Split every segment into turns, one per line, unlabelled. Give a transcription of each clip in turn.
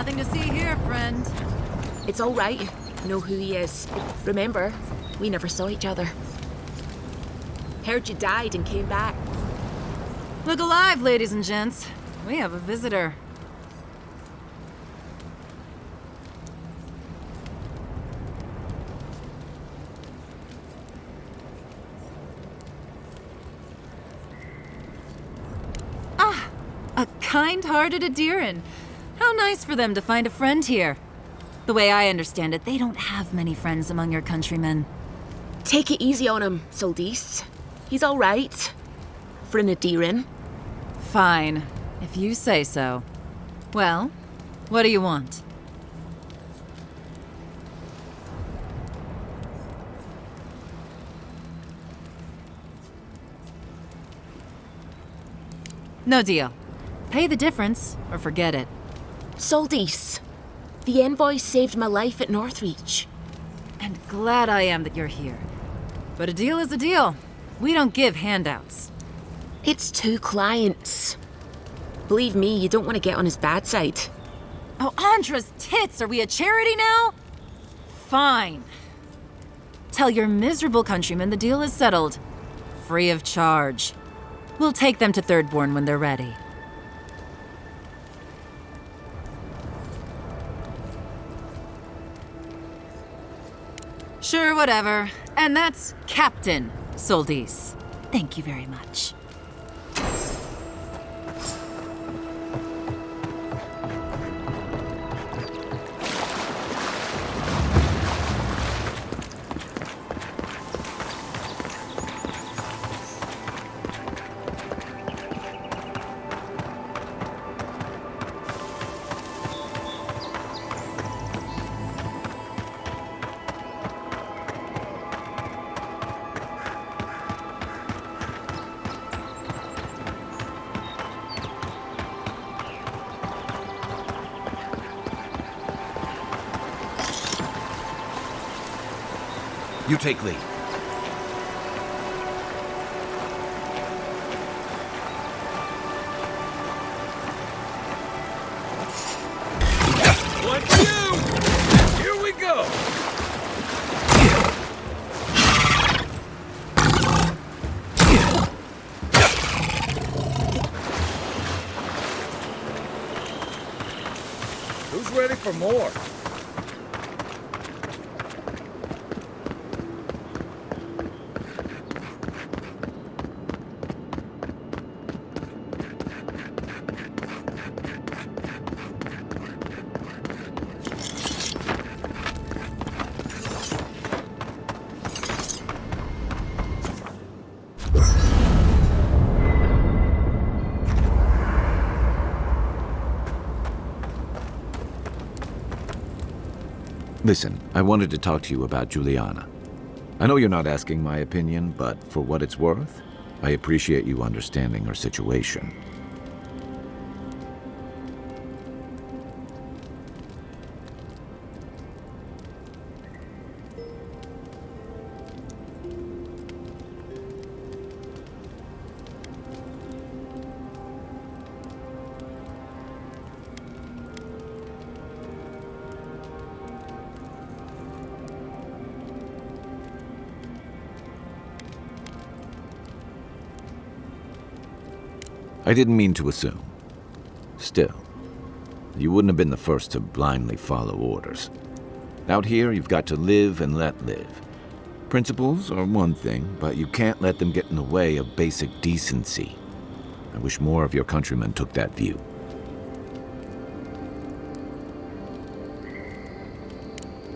Nothing to see here, friend.
It's all right. Know who he is. Remember, we never saw each other. Heard you died and came back.
Look alive, ladies and gents. We have a visitor. Ah, a kind-hearted Adiran. How nice for them to find a friend here. The way I understand it, they don't have many friends among your countrymen.
Take it easy on him, Soldis. He's all right. For an Adiran.
Fine, if you say so. Well, what do you want? No deal. Pay the difference, or forget it.
Soldis, the envoy saved my life at Northreach.
And glad I am that you're here. But a deal is a deal. We don't give handouts.
It's 2 clients. Believe me, you don't want to get on his bad side.
Oh, Andra's tits! Are we a charity now? Fine. Tell your miserable countrymen the deal is settled. Free of charge. We'll take them to Thirdborn when they're ready. Sure, whatever. And that's Captain Soldis. Thank you very much.
You take lead.
What you? Here we go. Who's ready for more?
Listen, I wanted to talk to you about Juliana. I know you're not asking my opinion, but for what it's worth, I appreciate you understanding her situation. I didn't mean to assume. Still, you wouldn't have been the first to blindly follow orders. Out here, you've got to live and let live. Principles are one thing, but you can't let them get in the way of basic decency. I wish more of your countrymen took that view.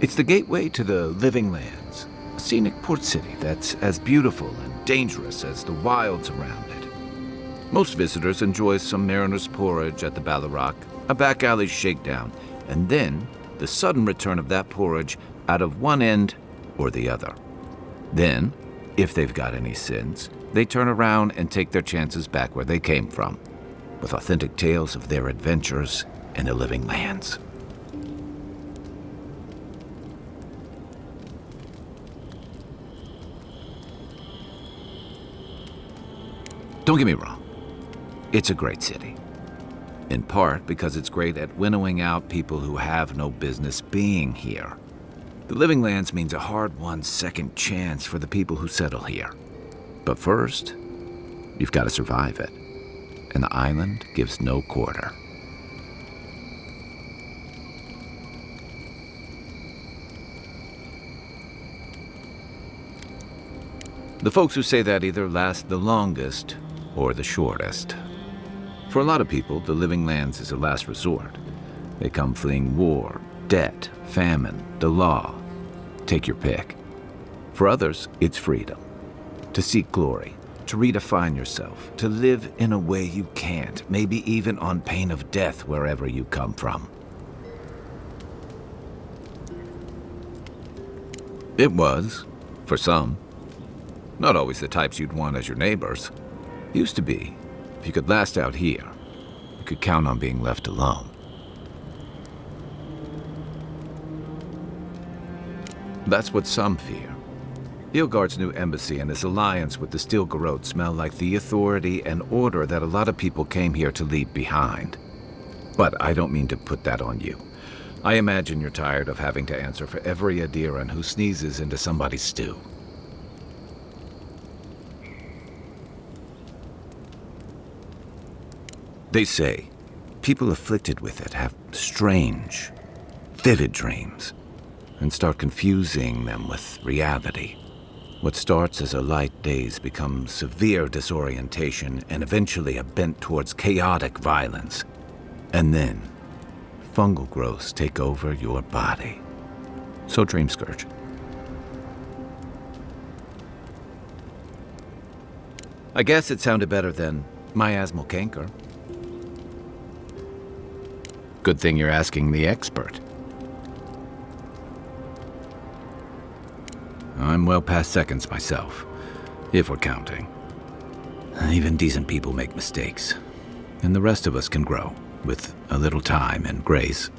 It's the gateway to the Living Lands, a scenic port city that's as beautiful and dangerous as the wilds around it. Most visitors enjoy some mariner's porridge at the Ballarrock, a back alley shakedown, and then the sudden return of that porridge out of one end or the other. Then, if they've got any sins, they turn around and take their chances back where they came from, with authentic tales of their adventures in the Living Lands. Don't get me wrong. It's a great city. in part because it's great at winnowing out people who have no business being here. The Living Lands means a hard-won second chance for the people who settle here. But first, you've got to survive it, and the island gives no quarter. The folks who say that either last the longest or the shortest. For a lot of people, the Living Lands is a last resort. They come fleeing war, debt, famine, the law. Take your pick. For others, it's freedom. To seek glory, to redefine yourself, to live in a way you can't, maybe even on pain of death wherever you come from. It was, for some. Not always the types you'd want as your neighbors. Used to be. If you could last out here, you could count on being left alone. That's what some fear. Ilgard's new embassy and his alliance with the Stilgarrote smell like the authority and order that a lot of people came here to leave behind. But I don't mean to put that on you. I imagine you're tired of having to answer for every Adiran who sneezes into somebody's stew. They say people afflicted with it have strange, vivid dreams and start confusing them with reality. What starts as a light daze becomes severe disorientation and eventually a bent towards chaotic violence. And then, fungal growths take over your body. So dream Scourge. I guess it sounded better than miasmal canker. Good thing you're asking the expert. I'm well past seconds myself, if we're counting. Even decent people make mistakes, and the rest of us can grow, with a little time and grace.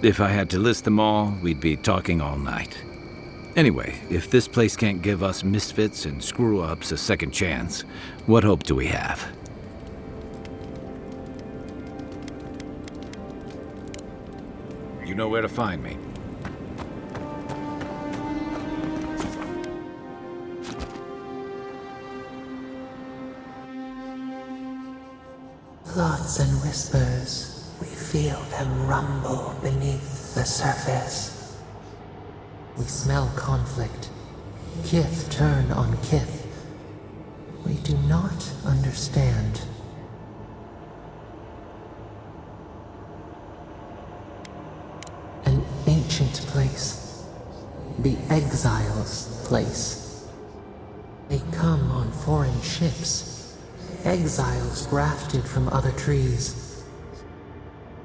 If I had to list them all, we'd be talking all night. Anyway, if this place can't give us misfits and screw-ups a second chance, what hope do we have? You know where to find me.
Thoughts and whispers, we feel them rumble beneath the surface. We smell conflict. Kith turn on kith. We do not understand. An ancient place. The exiles' place. They come on foreign ships. Exiles grafted from other trees.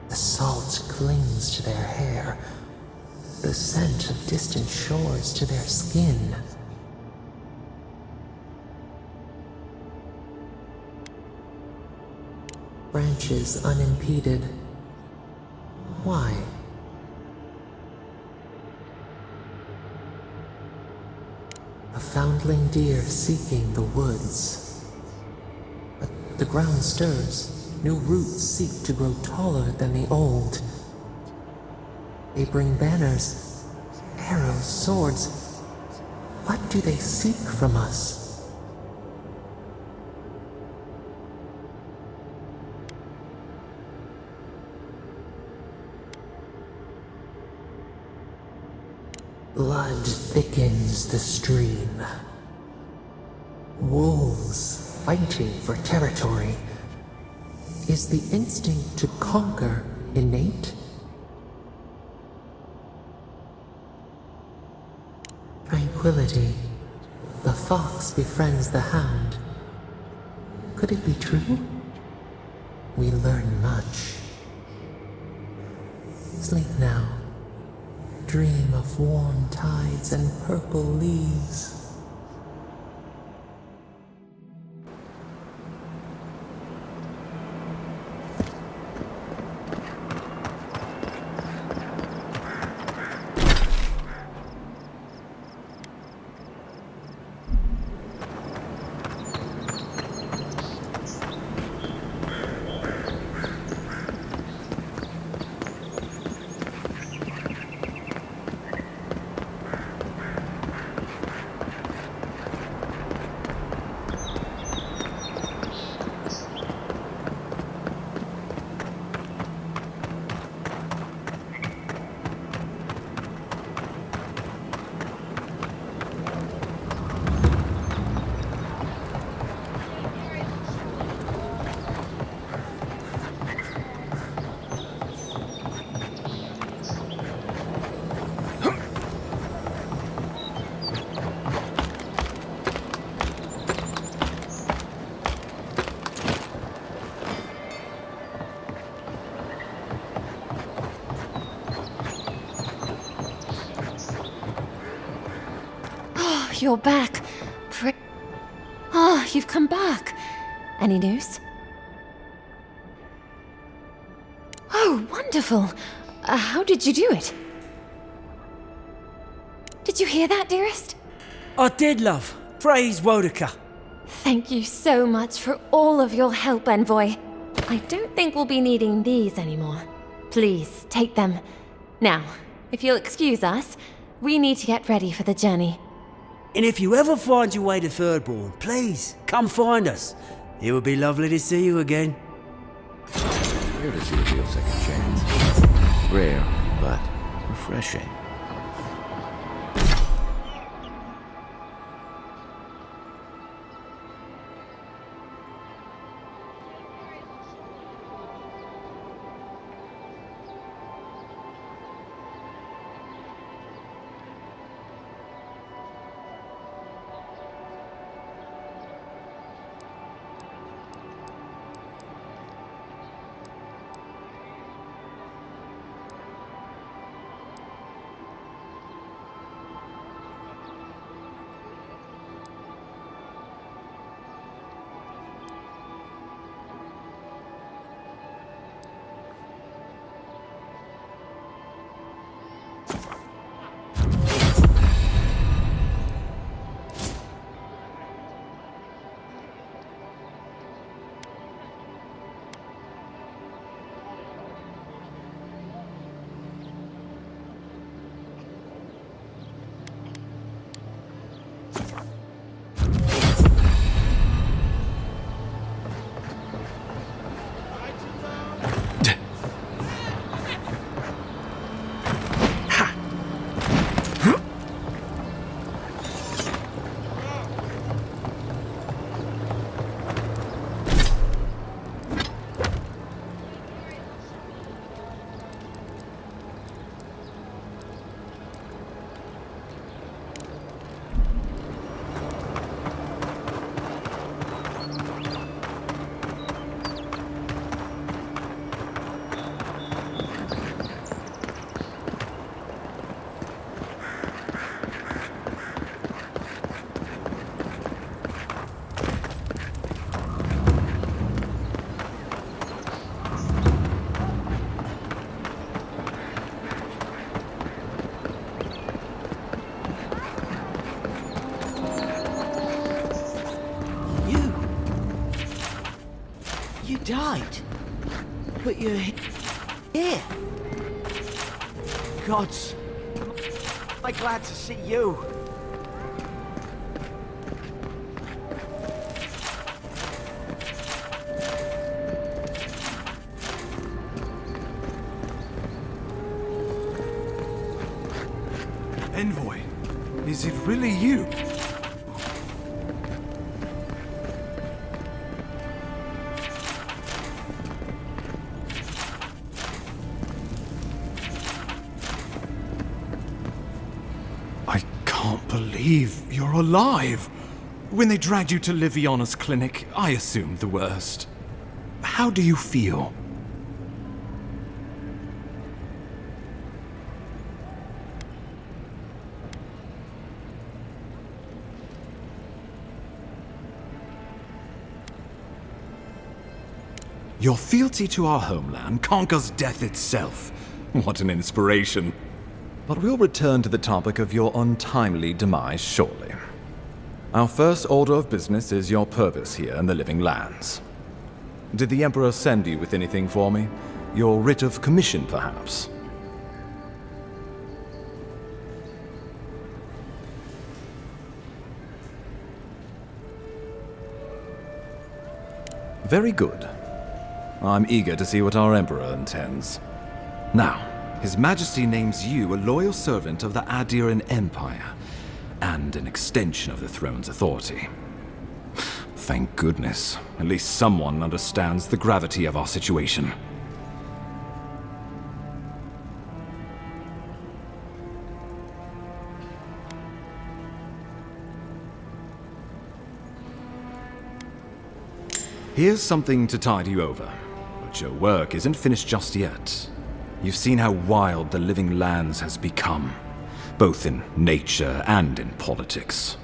The salt clings to their hair. The scent of distant shores to their skin. Branches unimpeded. Why? A foundling deer seeking the woods. But the ground stirs. New roots seek to grow taller than the old. They bring banners, arrows, swords. What do they seek from us? Blood thickens the stream. Wolves fighting for territory. Is the instinct to conquer innate? Tranquility. The fox befriends the hound. Could it be true? We learn much. Sleep now. Dream of warm tides and purple leaves.
you're back. You've come back. Any news? Oh, wonderful. How did you do it? Did you hear that, dearest?
I did, love. Praise Wodaka.
Thank you so much for all of your help, Envoy. I don't think we'll be needing these anymore. Please, take them. Now, if you'll excuse us, we need to get ready for the journey.
And if you ever find your way to Thirdborn, please, come find us. It would be lovely to see you again.
Rare to see a real second chance. Rare, but refreshing.
You died. But you're here. Gods. Am I glad to see you.
Envoy, is it really you? I can't believe you're alive. When they dragged you to Liviana's clinic, I assumed the worst. How do you feel? Your fealty to our homeland conquers death itself. What an inspiration. But we'll return to the topic of your untimely demise shortly. Our first order of business is your purpose here in the Living Lands. Did the Emperor send you with anything for me? Your writ of commission, perhaps? Very good. I'm eager to see what our Emperor intends. Now, His Majesty names you a loyal servant of the Adiran Empire, and an extension of the throne's authority. Thank goodness. At least someone understands the gravity of our situation. Here's something to tide you over. But your work isn't finished just yet. You've seen how wild the Living Lands has become, both in nature and in politics.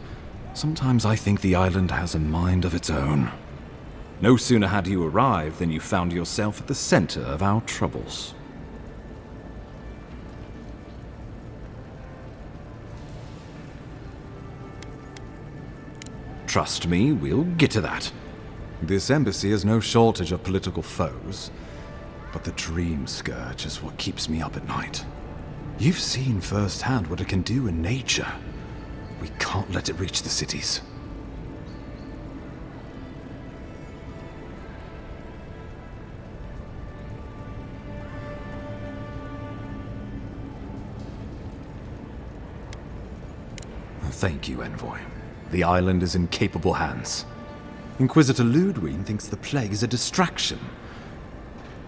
Sometimes I think the island has a mind of its own. No sooner had you arrived than you found yourself at the center of our troubles. Trust me, we'll get to that. This embassy has no shortage of political foes, but the Dream Scourge is what keeps me up at night. You've seen firsthand what it can do in nature. We can't let it reach the cities. Thank you, Envoy. The island is in capable hands. Inquisitor Ludwig thinks the plague is a distraction.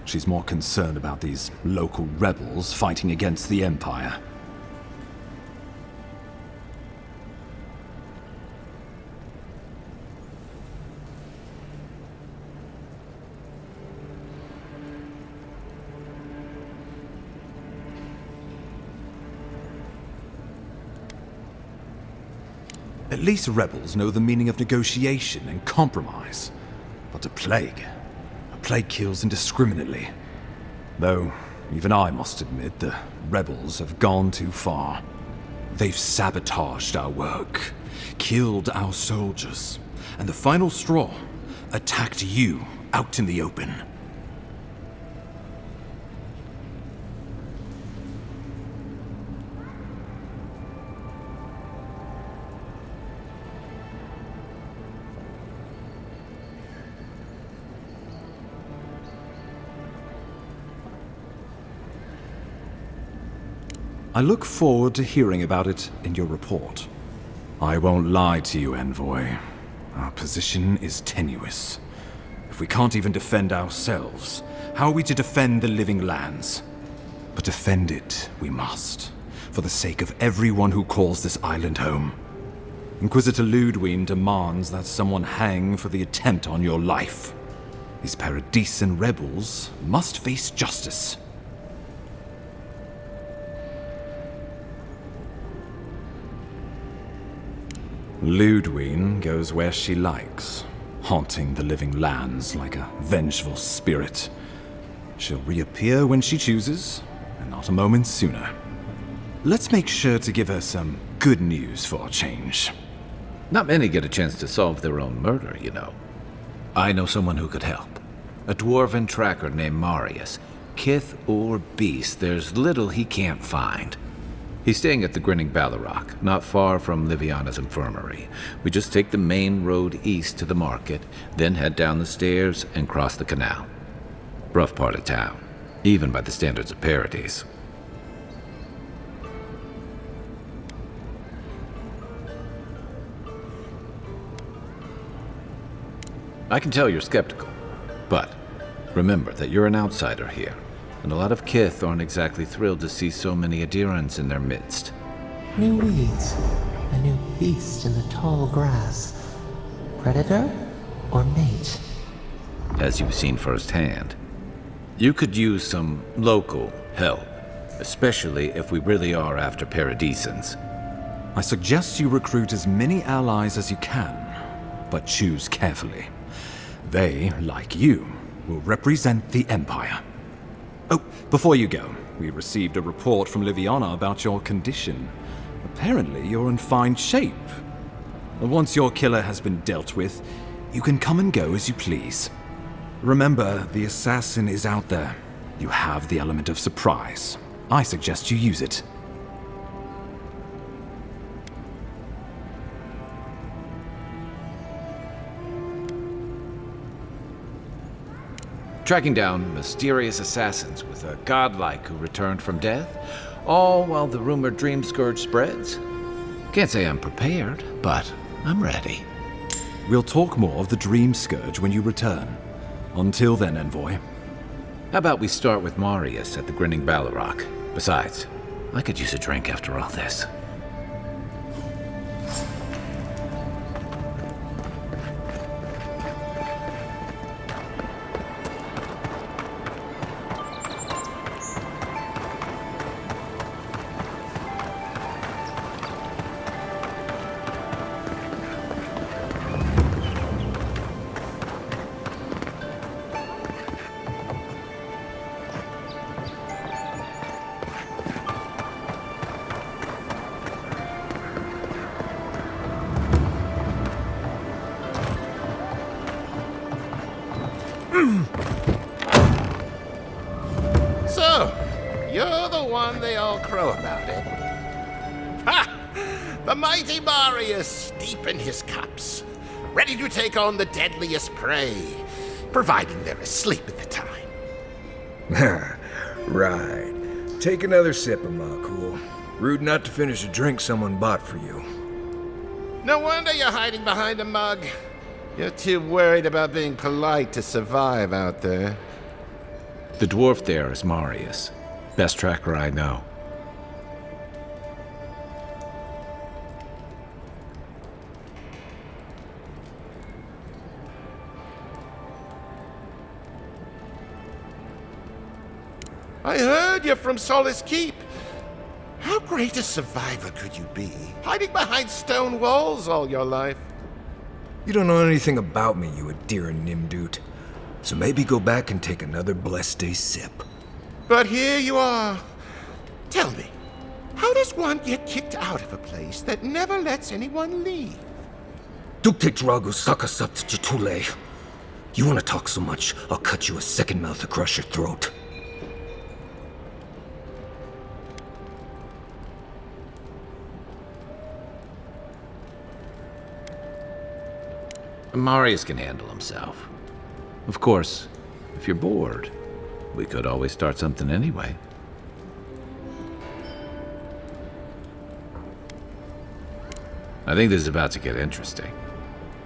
She's more concerned about these local rebels fighting against the Empire. At least rebels know the meaning of negotiation and compromise. But a plague kills indiscriminately. Though, even I must admit, the rebels have gone too far. They've sabotaged our work, killed our soldiers, and the final straw, attacked you out in the open. I look forward to hearing about it in your report. I won't lie to you, Envoy. Our position is tenuous. If we can't even defend ourselves, how are we to defend the living lands? But defend it we must, for the sake of everyone who calls this island home. Inquisitor Ludwig demands that someone hang for the attempt on your life. These Paradisian rebels must face justice. Ludwig goes where she likes, haunting the living lands like a vengeful spirit. She'll reappear when she chooses, and not a moment sooner. Let's make sure to give her some good news for a change.
Not many get a chance to solve their own murder, you know. I know someone who could help. A dwarven tracker named Marius. Kith or beast, there's little he can't find. He's staying at the Grinning Ballarrock, not far from Liviana's infirmary. We just take the main road east to the market, then head down the stairs and cross the canal. Rough part of town, even by the standards of Paradise. I can tell you're skeptical, but remember that you're an outsider here. And a lot of Kith aren't exactly thrilled to see so many Adirans in their midst.
New weeds, a new beast in the tall grass. Predator or mate?
As you've seen firsthand. You could use some local help, especially if we really are after Paradisans.
I suggest you recruit as many allies as you can, but choose carefully. They, like you, will represent the Empire. Oh, before you go, we received a report from Liviana about your condition. Apparently, you're in fine shape. Once your killer has been dealt with, you can come and go as you please. Remember, the assassin is out there. You have the element of surprise. I suggest you use it.
Tracking down mysterious assassins with a godlike who returned from death, all while the rumored Dream Scourge spreads. Can't say I'm prepared, but I'm ready.
We'll talk more of the Dream Scourge when you return. Until then, Envoy.
How about we start with Marius at the Grinning Ballarrock? Besides, I could use a drink after all this.
You're the one they all crow about, eh? Ha! The mighty Marius, deep in his cups, ready to take on the deadliest prey, providing they're asleep at the time.
Right. Take another sip of Makul. Rude not to finish a drink someone bought for you.
No wonder you're hiding behind a mug. You're too worried about being polite to survive out there.
The dwarf there is Marius. Best tracker I know.
I heard you're from Solace Keep. How great a survivor could you be, hiding behind stone walls all your life?
You don't know anything about me, you Adira Nimdut. So maybe go back and take another blessed day sip.
But here you are. Tell me, how does one get kicked out of a place that never lets anyone leave?
Dukte Drago Sakasapt Jatule. You wanna talk so much, I'll cut you a second mouth across your throat.
Marius can handle himself. Of course, if you're bored, we could always start something anyway. I think this is about to get interesting.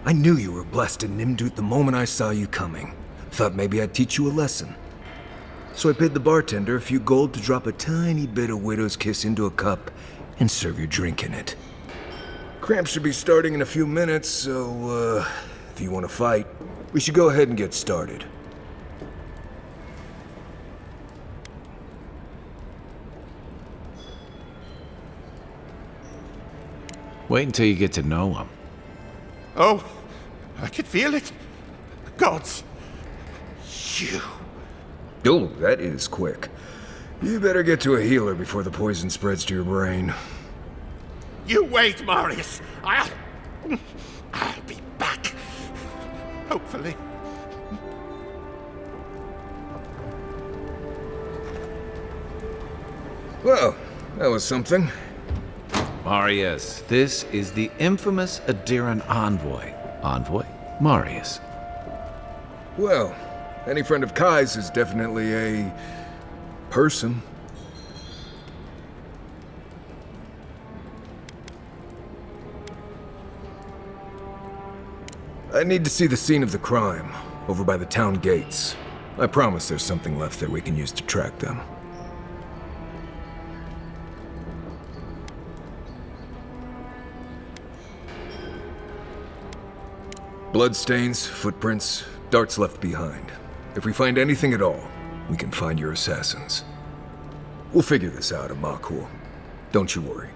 I knew you were blessed in Nimdut the moment I saw you coming. Thought maybe I'd teach you a lesson. So I paid the bartender a few gold to drop a tiny bit of Widow's Kiss into a cup and serve your drink in it. Cramps should be starting in a few minutes, so, if you want to fight, we should go ahead and get started.
Wait until you get to know him.
Oh, I can feel it. Gods. You.
Oh, that is quick. You better get to a healer before the poison spreads to your brain.
You wait, Marius. I'll be back. Hopefully.
Well, that was something.
Marius, this is the infamous Adiran envoy. Envoy? Marius.
Well, any friend of Kai's is definitely a person. I need to see the scene of the crime, over by the town gates. I promise there's something left there we can use to track them. Bloodstains, footprints, darts left behind. If we find anything at all, we can find your assassins. We'll figure this out, Amakul. Don't you worry.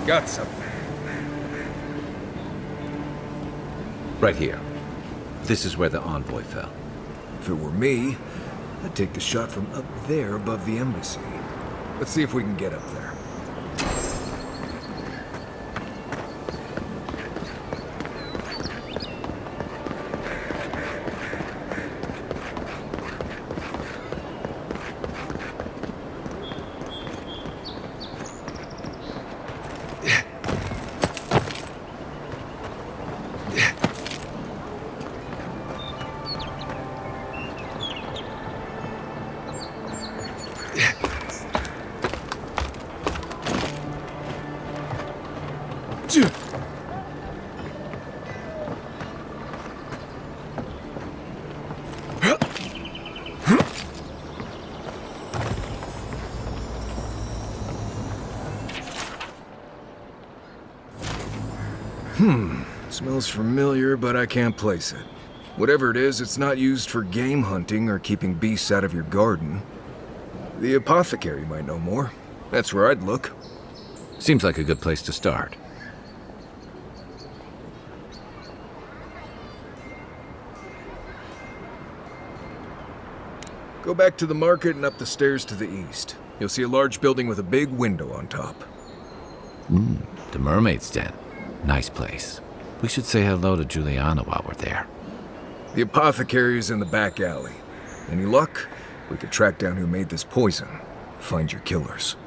Got something.
Right here. This is where the envoy fell.
If it were me, I'd take the shot from up there above the embassy. Let's see if we can get up there. Smells familiar, but I can't place it. Whatever it is, it's not used for game hunting or keeping beasts out of your garden. The apothecary might know more. That's where I'd look.
Seems like a good place to start.
Go back to the market and up the stairs to the east. You'll see a large building with a big window on top.
The Mermaid's Den. Nice place. We should say hello to Juliana while we're there.
The apothecary is in the back alley. Any luck? We could track down who made this poison. Find your killers.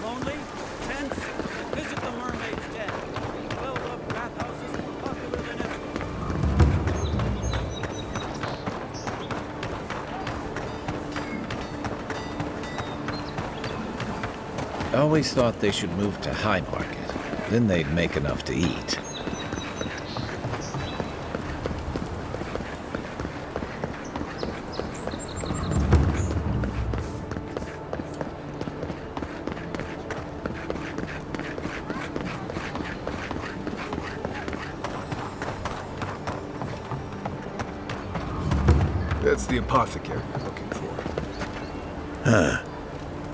Lonely? Tense? Visit the Mermaid's Den. 12 bathhouses more popular than ever.
I always thought they should move to High Market. Then they'd make enough to eat.
That's the apothecary you're looking for.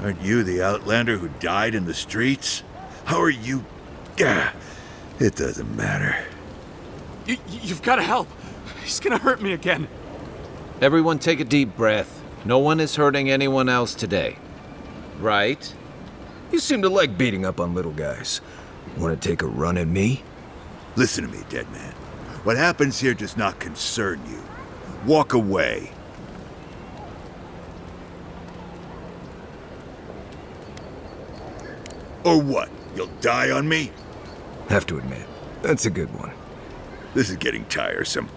Aren't you the outlander who died in the streets? How are you? Gah, it doesn't matter.
You've got to help. He's gonna hurt me again.
Everyone take a deep breath. No one is hurting anyone else today. Right?
You seem to like beating up on little guys. Want to take a run at me?
Listen to me, dead man. What happens here does not concern you. Walk away. Or what? You'll die on me?
Have to admit, that's a good one.
This is getting tiresome.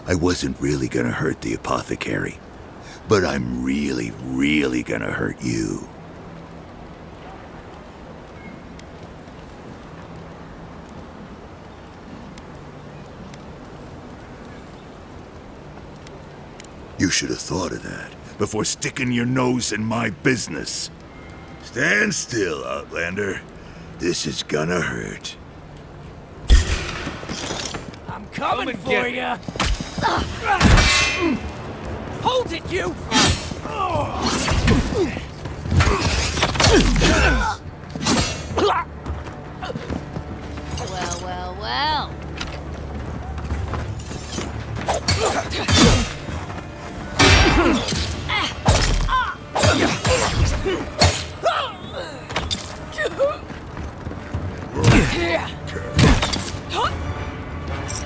I wasn't really gonna hurt the apothecary, but I'm really, really gonna hurt you. You should have thought of that before sticking your nose in my business. Stand still, Outlander. This is gonna hurt.
I'm coming for you. Hold it, you!
Well, well, well.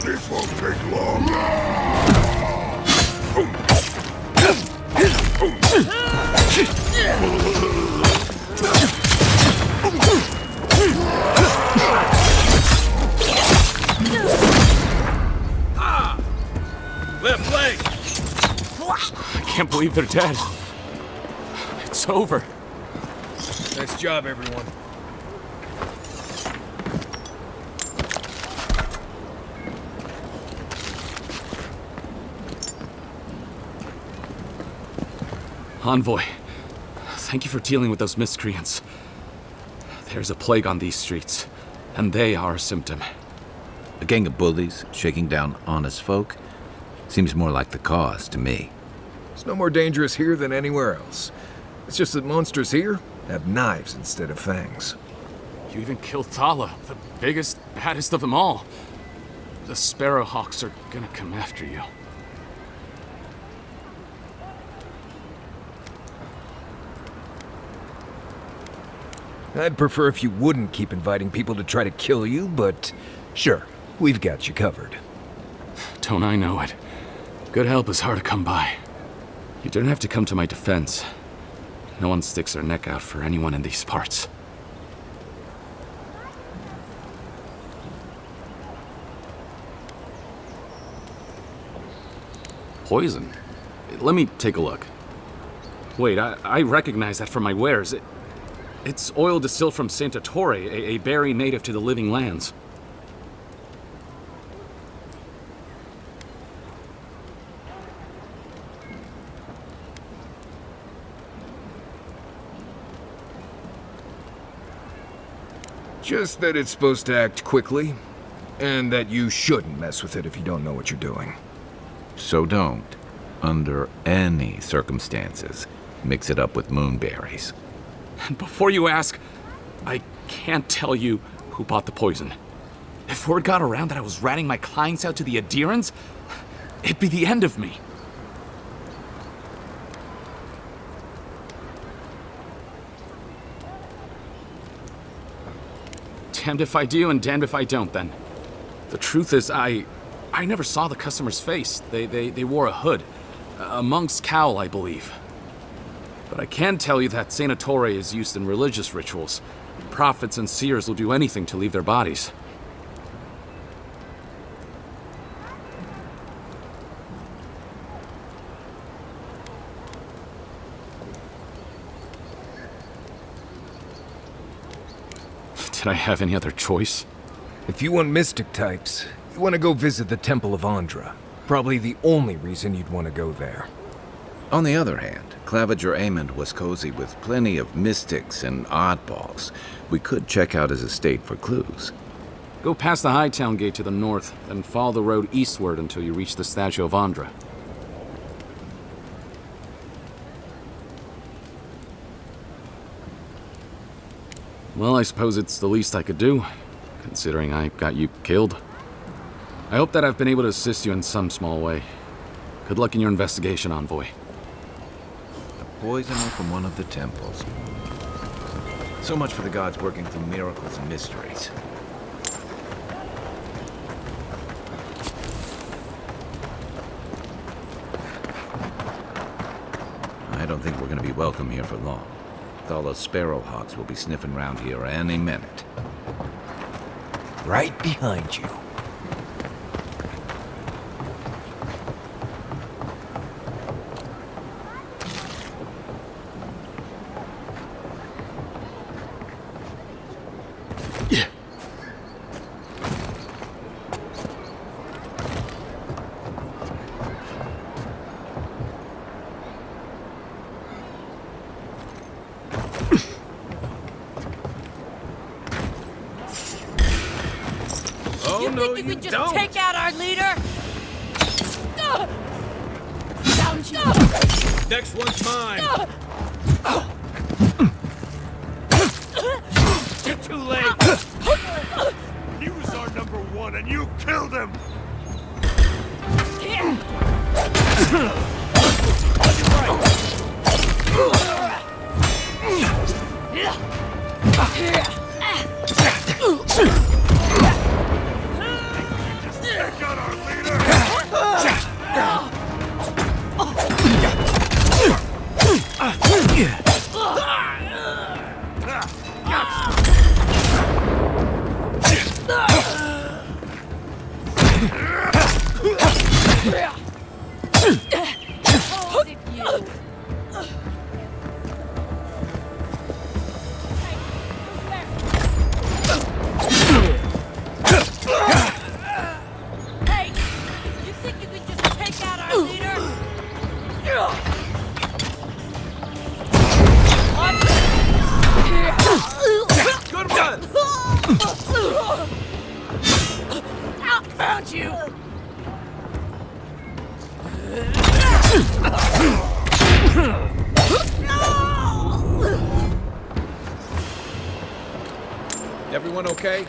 This won't take long.
Left leg!
I can't believe they're dead. It's over.
Nice job, everyone.
Envoy, thank you for dealing with those miscreants. There's a plague on these streets, and they are a symptom.
A gang of bullies shaking down honest folk? Seems more like the cause to me.
It's no more dangerous here than anywhere else. It's just that monsters here have knives instead of fangs.
You even killed Thala, the biggest, baddest of them all. The Sparrowhawks are gonna come after you.
I'd prefer if you wouldn't keep inviting people to try to kill you, but sure, we've got you covered.
Don't I know it? Good help is hard to come by. You don't have to come to my defense. No one sticks their neck out for anyone in these parts. Poison? Let me take a look. Wait, I recognize that from my wares. It's oil distilled from Santa Torre, a berry native to the Living Lands.
Just that it's supposed to act quickly, and that you shouldn't mess with it if you don't know what you're doing.
So don't, under any circumstances, mix it up with moonberries.
And before you ask, I can't tell you who bought the poison. If word got around that I was ratting my clients out to the adherents, it'd be the end of me. Damned if I do and damned if I don't, then. The truth is, I never saw the customer's face. They wore a hood. A monk's cowl, I believe. But I can tell you that Santa Torre is used in religious rituals. Prophets and seers will do anything to leave their bodies. Did I have any other choice?
If you want mystic types, you want to go visit the Temple of Andra. Probably the only reason you'd want to go there.
On the other hand, Claviger Amond was cozy with plenty of mystics and oddballs. We could check out his estate for clues.
Go past the Hightown Gate to the north, then follow the road eastward until you reach the statue of Andra. Well, I suppose it's the least I could do, considering I got you killed. I hope that I've been able to assist you in some small way. Good luck in your investigation, Envoy.
Poisoner from one of the temples. So much for the gods working through miracles and mysteries. I don't think we're going to be welcome here for long. All those sparrowhawks will be sniffing around here any minute.
Right behind you.
You think you could just take out our leader? Found you.
Next one's mine.
You're too late! He was our number one and you killed him! Take out our leader!
Hey, you think you could just take out our leader?
Good one!
Found you.
Everyone okay?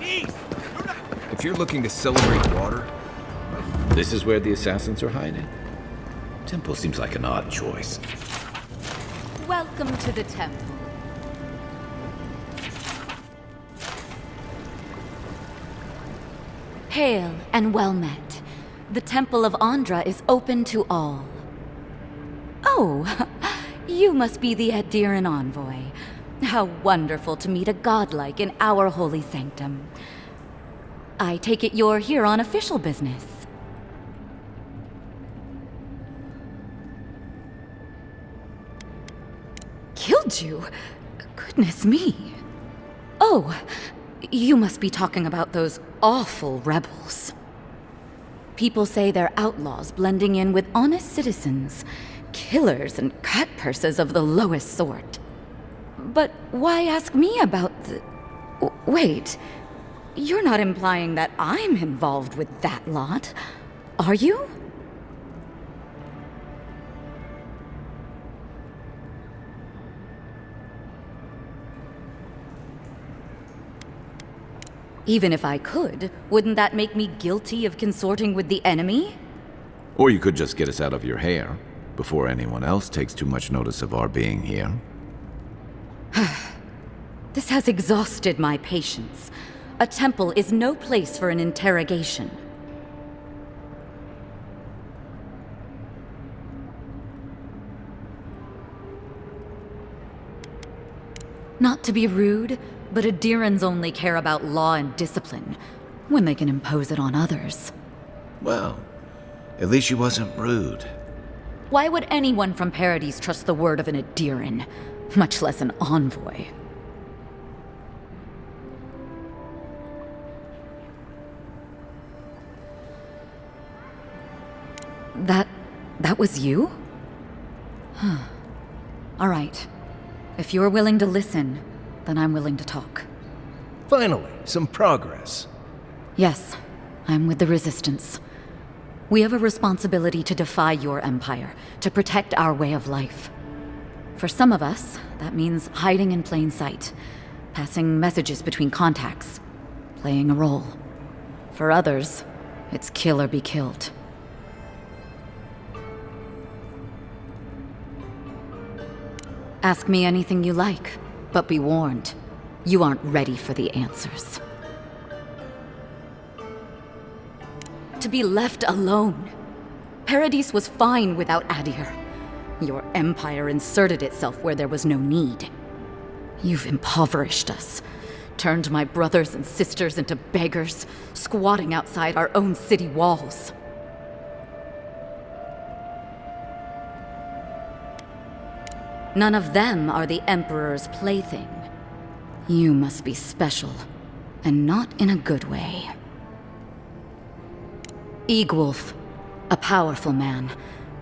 Peace!
If you're looking to celebrate water,
This is where the assassins are hiding. Temple seems like an odd choice.
Welcome to the temple. Hail and well met. The Temple of Andra is open to all. Oh, you must be the Adiran envoy. How wonderful to meet a godlike in our holy sanctum. I take it you're here on official business. Killed you? Goodness me. Oh, you must be talking about those awful rebels. People say they're outlaws blending in with honest citizens, killers and cutpurses of the lowest sort. But why ask me about the... Wait, you're not implying that I'm involved with that lot, are you? Even if I could, wouldn't that make me guilty of consorting with the enemy?
Or you could just get us out of your hair before anyone else takes too much notice of our being here.
This has exhausted my patience. A temple is no place for an interrogation. Not to be rude, but Adirans only care about law and discipline when they can impose it on others.
Well, at least she wasn't rude.
Why would anyone from Paradis trust the word of an Adiran, much less an envoy? That was you? Huh. All right. If you're willing to listen, then I'm willing to talk.
finally, some progress.
Yes, I'm with the Resistance. We have a responsibility to defy your empire, to protect our way of life. For some of us, that means hiding in plain sight, passing messages between contacts, playing a role. For others, it's kill or be killed. Ask me anything you like, but be warned, you aren't ready for the answers. To be left alone. Paradis was fine without Adir. Your empire inserted itself where there was no need. You've impoverished us, turned my brothers and sisters into beggars, squatting outside our own city walls. None of them are the Emperor's plaything. You must be special, and not in a good way. Eagwolf, a powerful man,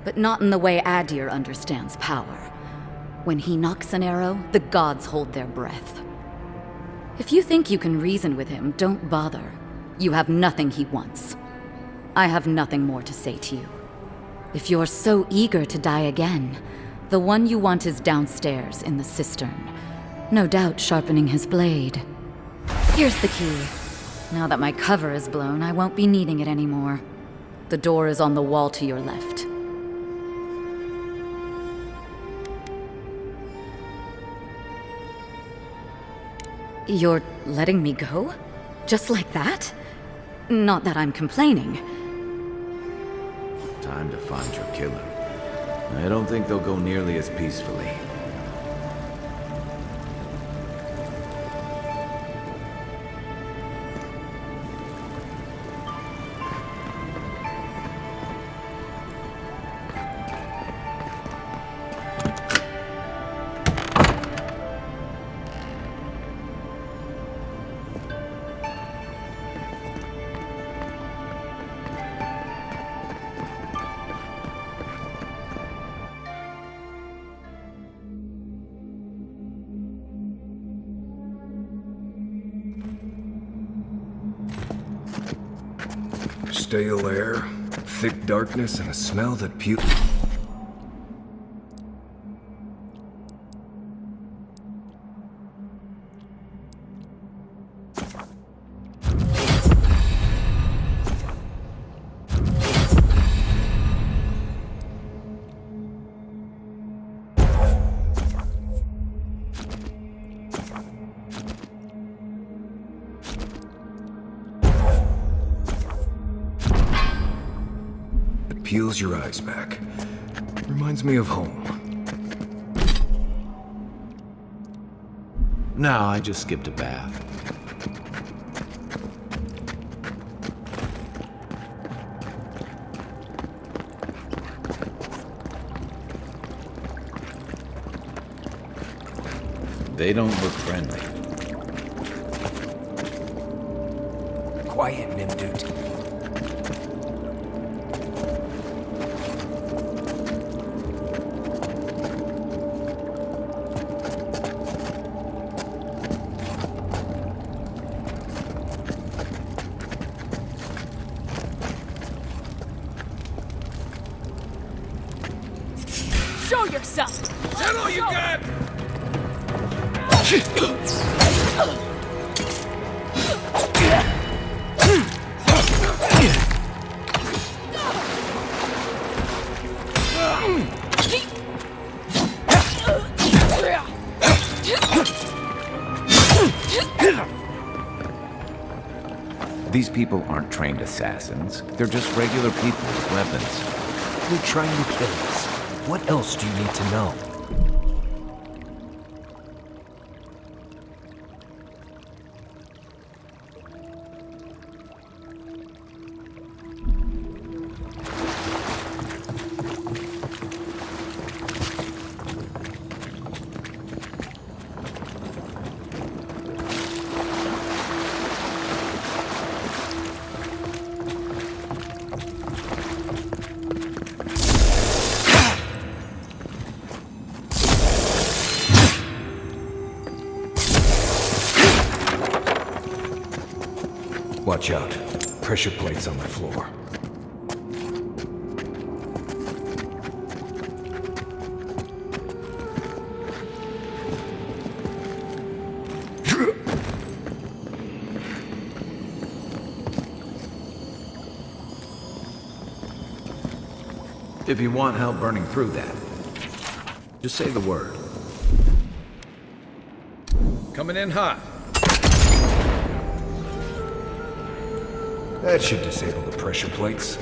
but not in the way Adir understands power. When he knocks an arrow, the gods hold their breath. If you think you can reason with him, don't bother. You have nothing he wants. I have nothing more to say to you. If you're so eager to die again, the one you want is downstairs in the cistern, no doubt sharpening his blade. Here's the key. Now that my cover is blown, I won't be needing it anymore. The door is on the wall to your left. You're letting me go? Just like that? Not that I'm complaining.
Time to find your killer. I don't think they'll go nearly as peacefully.
Stale air, thick darkness, and a smell that peels your eyes back. Reminds me of home.
No, I just skipped a bath. They don't look friendly.
Quiet, Nimdut.
Show yourself!
Settle all you got!
These people aren't trained assassins. They're just regular people with weapons.
They're trying to kill us. What else do you need to know? Watch out. Pressure plates on the floor.
If you want help burning through that, just say the word.
Coming in hot. That should disable the pressure plates.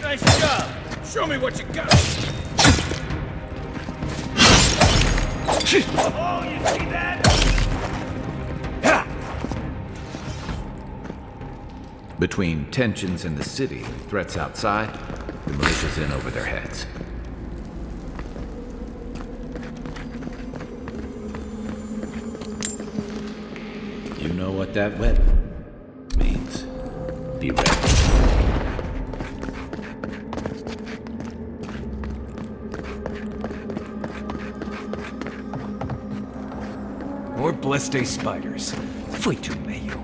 Nice job! Show me what you got! Oh, you see that?
Between tensions in the city and threats outside, the militia's in over their heads. You know what that wet means. Be ready.
More Bleste spiders. Foi tu meio.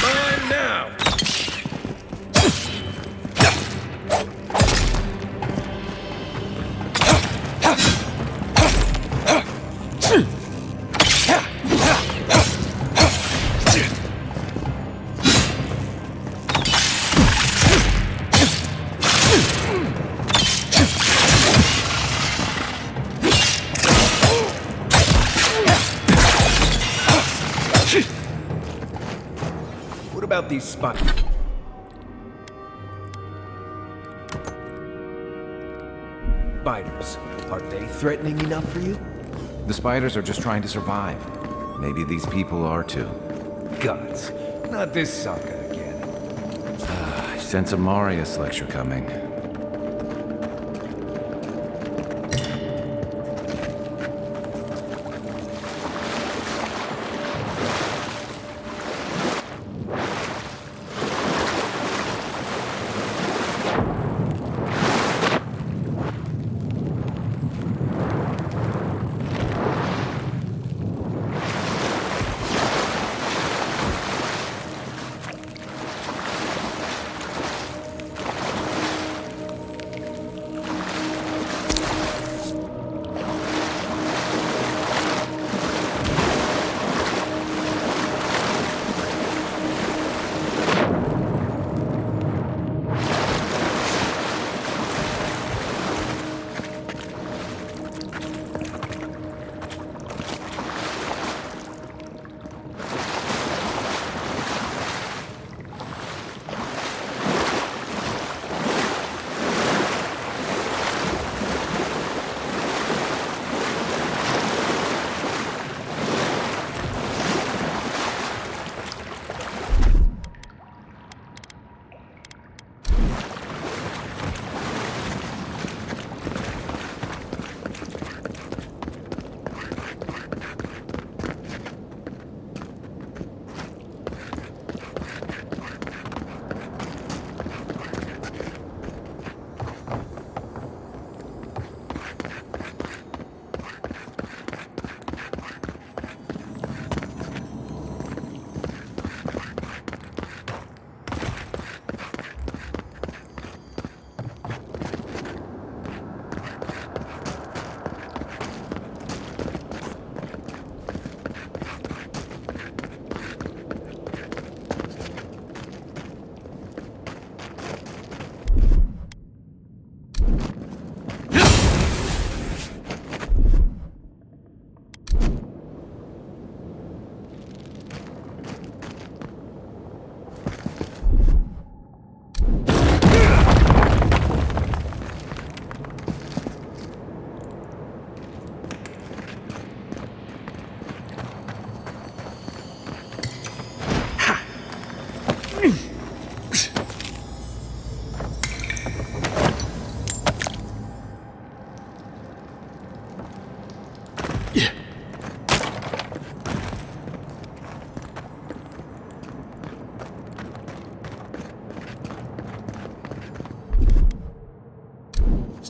Mine now. What about these spiders? Spiders, are they threatening enough for you?
The spiders are just trying to survive. Maybe these people are too.
Gods, not this sucker again.
I sense a Marius lecture coming.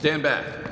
Stand back.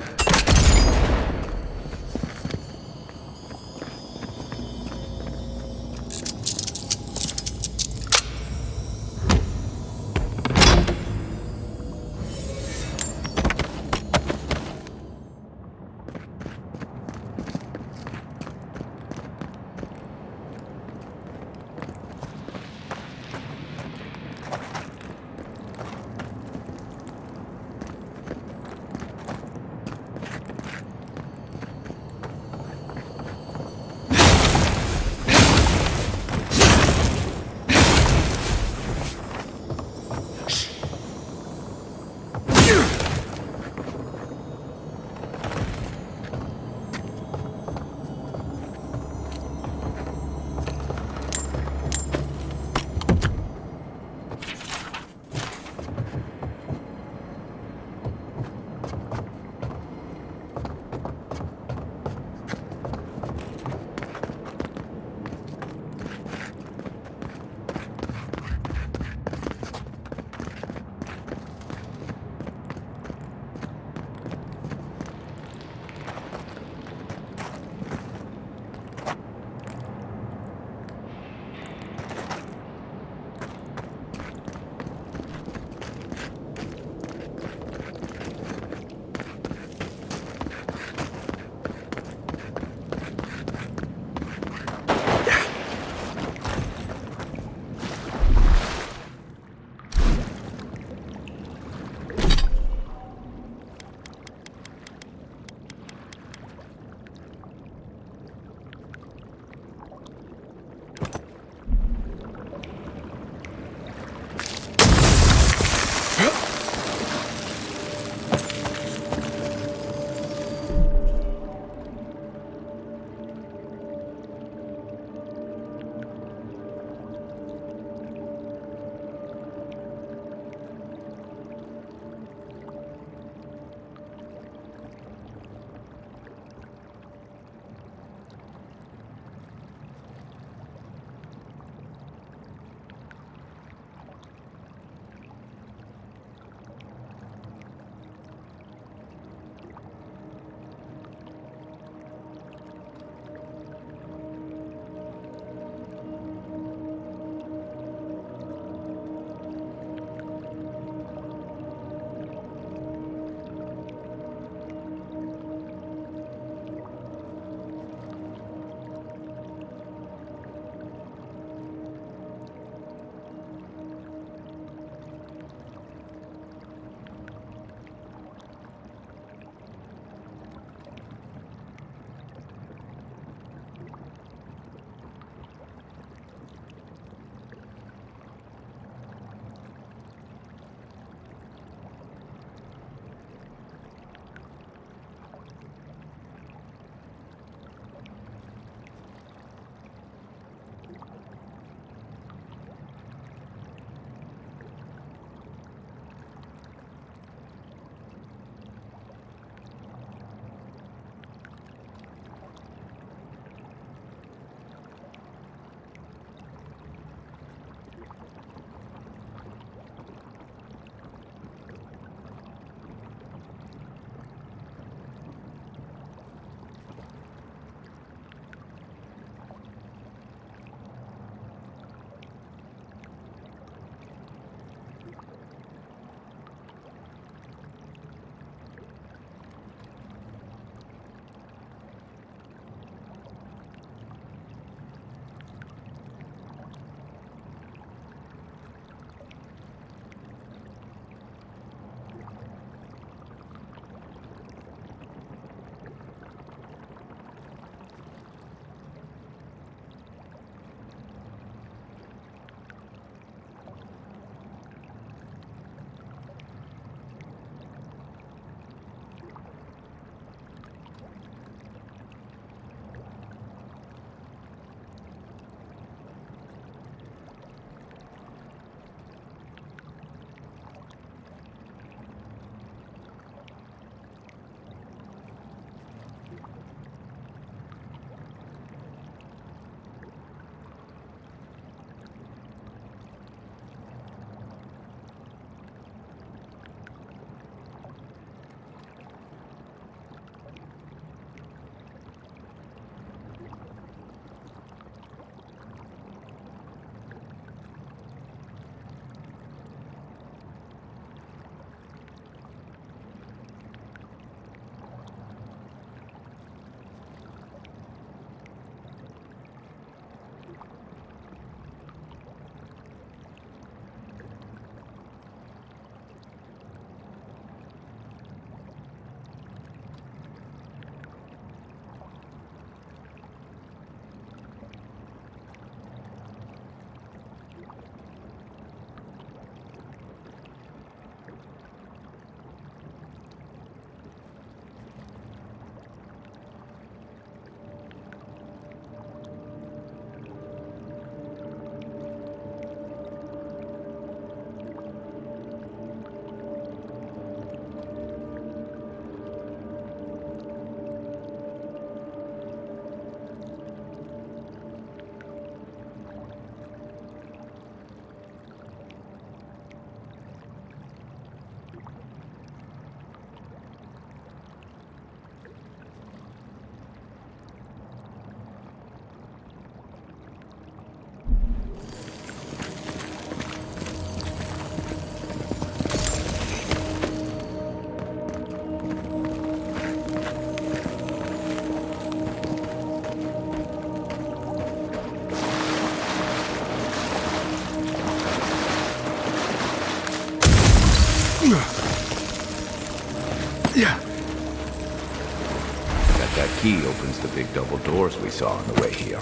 as the big double doors we saw on the way here.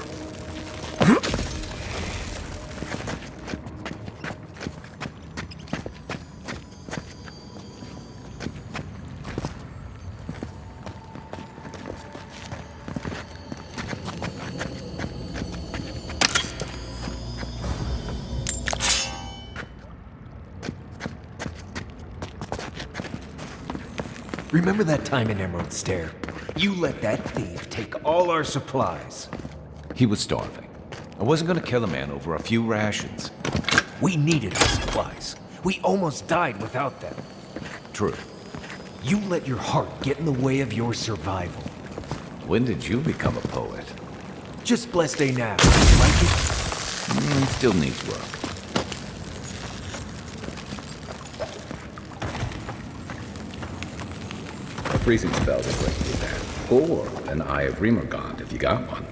Remember that time in Emerald Stair? You let that thief take all our supplies.
He was starving. I wasn't gonna kill a man over a few rations.
We needed our supplies. We almost died without them.
True.
You let your heart get in the way of your survival.
When did you become a poet?
Just blessed day now. Like it?
Still needs work. A freezing spell would break you that. Or an Eye of Remergond if you got one.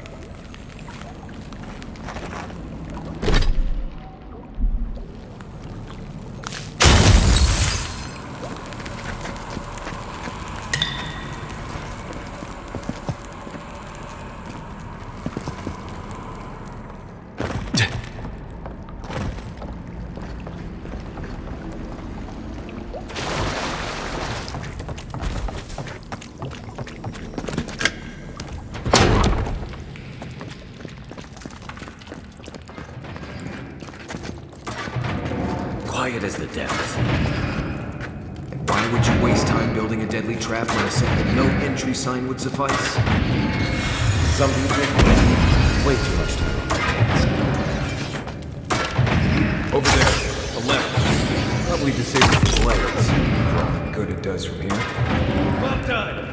Quiet as the depths. And why would you waste time building a deadly trap when a simple no entry sign would suffice? Some people way too much time on their hands. Over there, the left. Probably disables the blades. For all the good it does from here. Well done!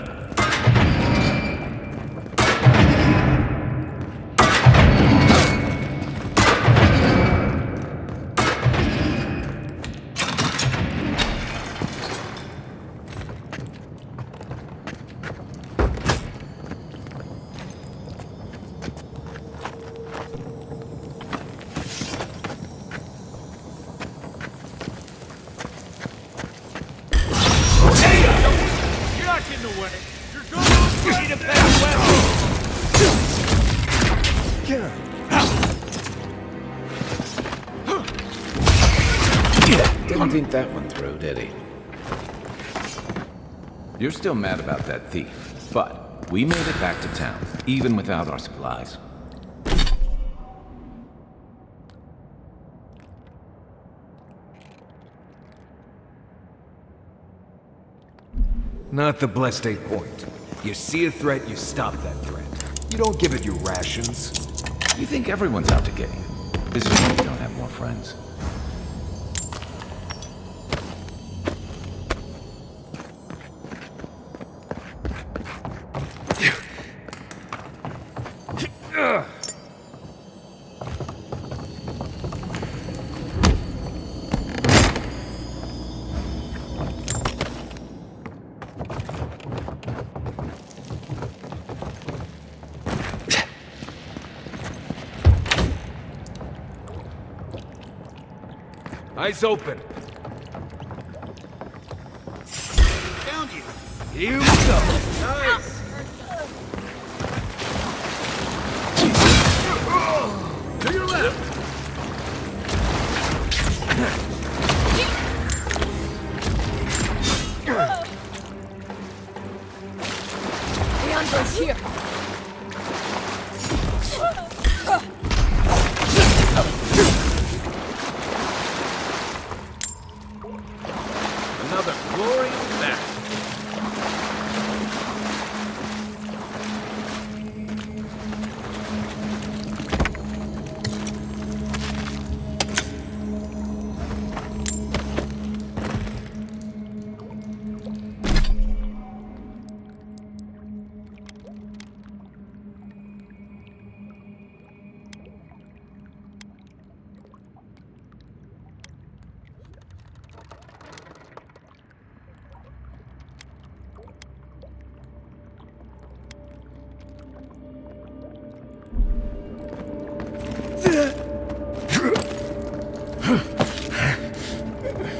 Didn't think that one through, did he? You're still mad about that thief, but we made it back to town, even without our supplies.
Not the blessed day point. You see a threat, you stop that threat. You don't give it your rations.
You think everyone's out to get you. This is why you don't have more friends.
Eyes open.
Found you.
Here we go. Nice. To your left.
Leandro's here.
Another glorious match.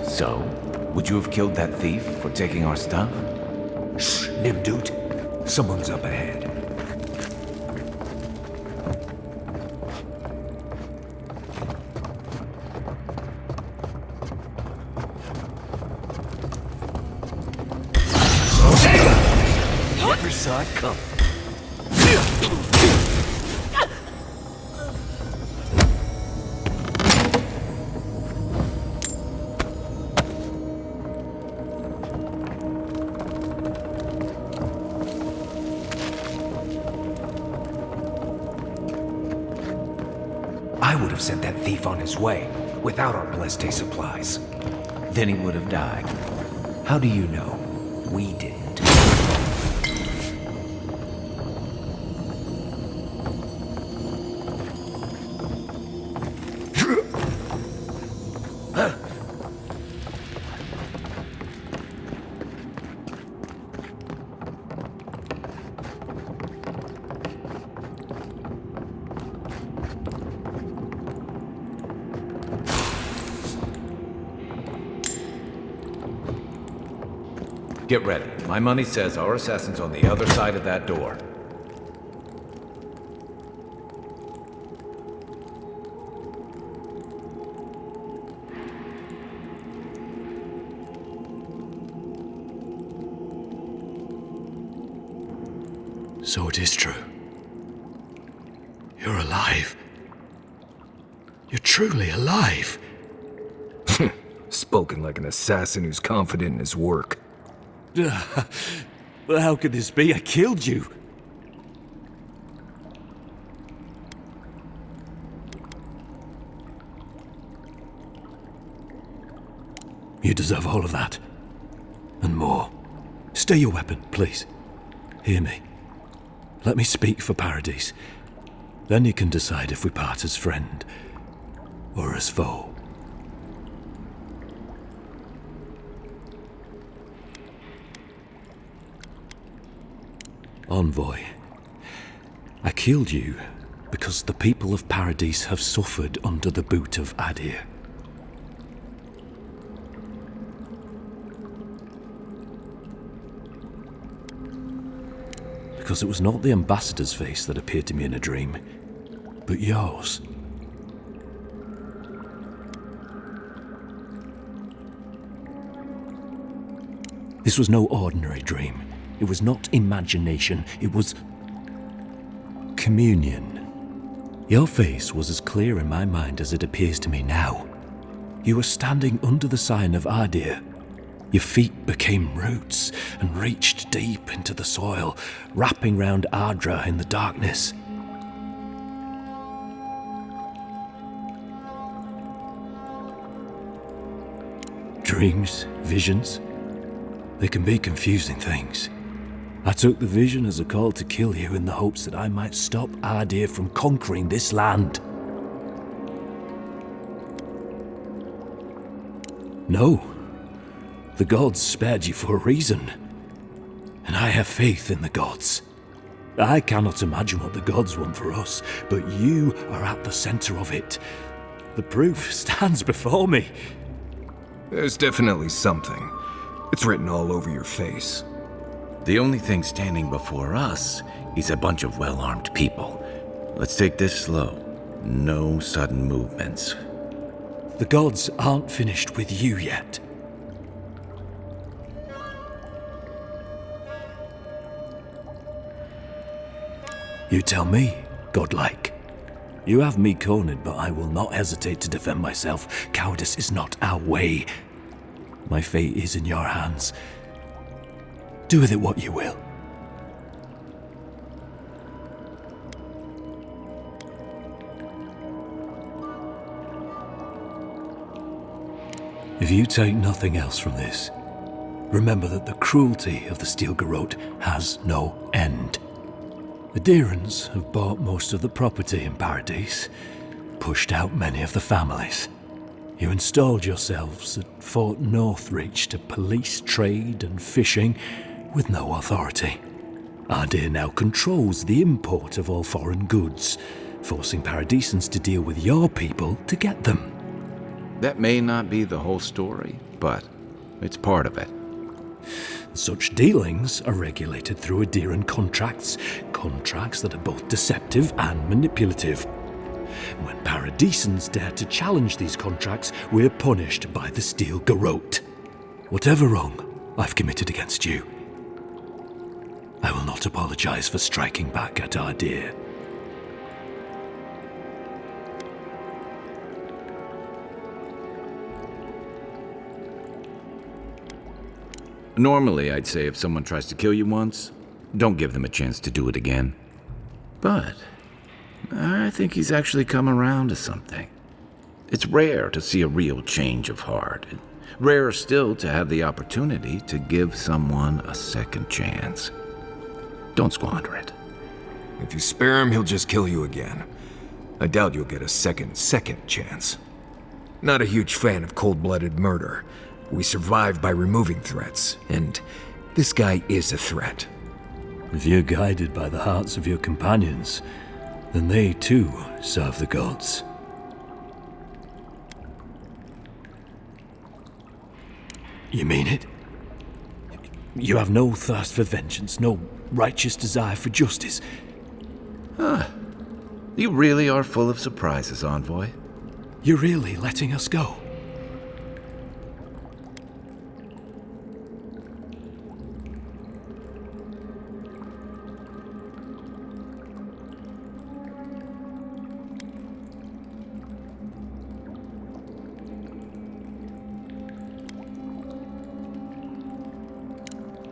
So, would you have killed that thief for taking our stuff?
Shh, Nimdut. Someone's up ahead. I come.
I would have sent that thief on his way, without our Bleste supplies. Then he would have died. How do you know? We didn't.
Get ready. My money says our assassin's on the other side of that door.
So it is true. You're alive. You're truly alive.
Spoken like an assassin who's confident in his work.
But how could this be? I killed you. You deserve all of that. And more. Stay your weapon, please. Hear me. Let me speak for Paradise. Then you can decide if we part as friend or as foe. Envoy, I killed you because the people of Paradise have suffered under the boot of Adir. Because it was not the ambassador's face that appeared to me in a dream, but yours. This was no ordinary dream. It was not imagination, it was communion. Your face was as clear in my mind as it appears to me now. You were standing under the sign of Adir. Your feet became roots and reached deep into the soil, wrapping round Ardra in the darkness. Dreams, visions, they can be confusing things. I took the vision as a call to kill you in the hopes that I might stop Adir from conquering this land. No. The gods spared you for a reason. And I have faith in the gods. I cannot imagine what the gods want for us, but you are at the center of it. The proof stands before me.
There's definitely something. It's written all over your face.
The only thing standing before us is a bunch of well-armed people. Let's take this slow. No sudden movements.
The gods aren't finished with you yet. You tell me, godlike. You have me cornered, but I will not hesitate to defend myself. Cowardice is not our way. My fate is in your hands. Do with it what you will. If you take nothing else from this, remember that the cruelty of the Steel Garrote has no end. The Deerans have bought most of the property in Paradise, pushed out many of the families. You installed yourselves at Fort Northreach to police trade and fishing with no authority. Adir now controls the import of all foreign goods, forcing Paradisans to deal with your people to get them.
That may not be the whole story, but it's part of it.
Such dealings are regulated through Adiran contracts that are both deceptive and manipulative. When Paradisans dare to challenge these contracts, we're punished by the Steel Garrote. Whatever wrong I've committed against you, I will not apologize for striking back at our dear.
Normally, I'd say if someone tries to kill you once, don't give them a chance to do it again. But I think he's actually come around to something. It's rare to see a real change of heart. Rarer still to have the opportunity to give someone a second chance. Don't squander it.
If you spare him, he'll just kill you again. I doubt you'll get a second chance. Not a huge fan of cold-blooded murder. We survive by removing threats, and this guy is a threat.
If you're guided by the hearts of your companions, then they too serve the gods. You mean it? You have no thirst for vengeance, no righteous desire for justice.
You really are full of surprises, Envoy.
You're really letting us go?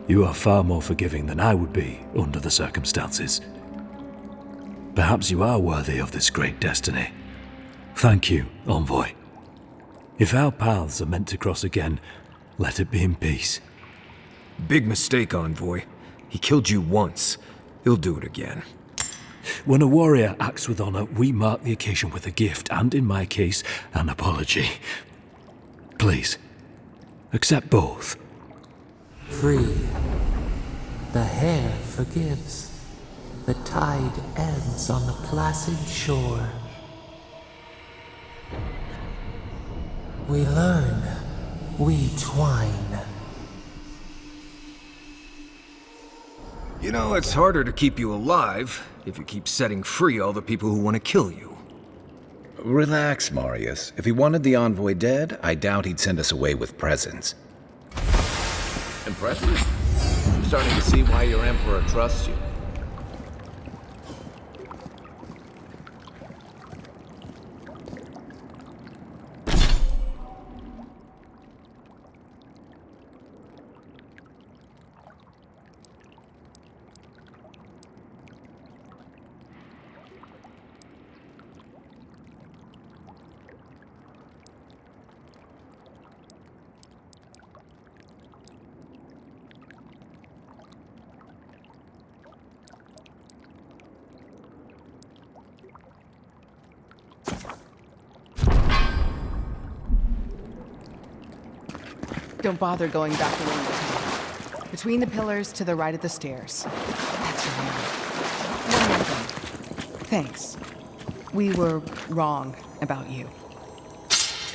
You are far more forgiving than I would be under the circumstances. Perhaps you are worthy of this great destiny. Thank you, Envoy. If our paths are meant to cross again, let it be in peace.
Big mistake, Envoy. He killed you once. He'll do it again.
When a warrior acts with honor, we mark the occasion with a gift, and in my case, an apology. Please, accept both.
Free. The hair forgives. The tide ebbs on the placid shore. We learn. We twine.
You know, it's harder to keep you alive if you keep setting free all the people who want to kill you.
Relax, Marius. If he wanted the Envoy dead, I doubt he'd send us away with presents. Impressive? I'm starting to see why your Emperor trusts you.
Don't bother going back the way. Between the pillars to the right of the stairs. That's your man. One more thing. Thanks. We were wrong about you.